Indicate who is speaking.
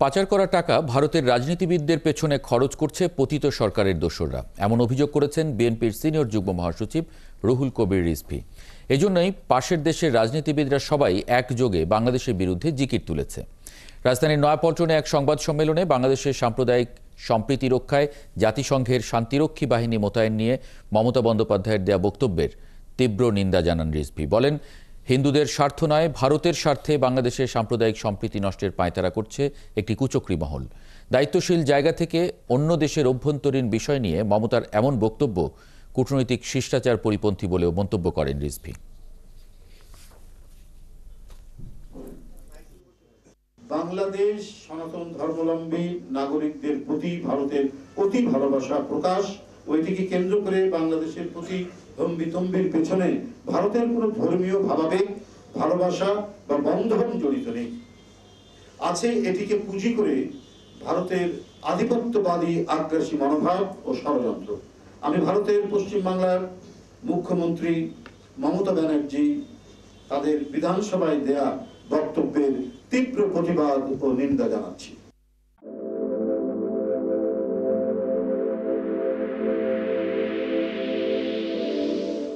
Speaker 1: পাচার করা টাকা ভারতের রাজনীতিবিদদের পেছনে খরচ করছে পতিত সরকারের দোসররা, এমন অভিযোগ করেছেন বিএনপির সিনিয়র যুগ্ম মহাসচিব রুহুল কবির রিজভী। এজন্যই পাশের দেশের রাজনীতিবিদরা সবাই একযোগে বাংলাদেশের বিরুদ্ধে জিকির তুলেছে। রাজধানীর নয়াপল্টনে এক সংবাদ সম্মেলনে বাংলাদেশের সাম্প্রদায়িক সম্প্রীতি রক্ষায় জাতিসংঘের শান্তিরক্ষী বাহিনী মোতায়েন নিয়ে মমতা বন্দ্যোপাধ্যায়ের দেয়া বক্তব্যের তীব্র নিন্দা জানান রিজভী। বলেন, হিন্দুদের স্বার্থ নয়, ভারতের স্বার্থে বাংলাদেশের সাম্প্রদায়িক সম্প্রীতি নষ্টের পাঁয়তারা করছে একটি কুচক্রী মহল। দায়িত্বশীল জায়গা থেকে অন্য দেশের অভ্যন্তরীণ বিষয় নিয়ে মমতার এমন বক্তব্য কূটনৈতিক শিষ্টাচার পরিপন্থী বলেও মন্তব্য করেন রিজভী।
Speaker 2: বাংলাদেশ সনাতন ধর্মাবলম্বী নাগরিকদের প্রতি ভারতের অতি ভালোবাসা প্রকাশ ও এটিকে কেন্দ্র করে বাংলাদেশের প্রতি হম্বিতম্বির পেছনে ভারতের কোনো ধর্মীয় ভাবাবেগ, ভালোবাসা বা বন্ধন জড়িত নেই। আছে এটিকে পুঁজি করে ভারতের আধিপত্যবাদী আগ্রাসী মনোভাব ও ষড়যন্ত্র। আমি ভারতের পশ্চিমবাংলার মুখ্যমন্ত্রী মমতা ব্যানার্জি তাদের বিধানসভায় দেয়া বক্তব্যের তীব্র প্রতিবাদ ও নিন্দা জানাচ্ছি।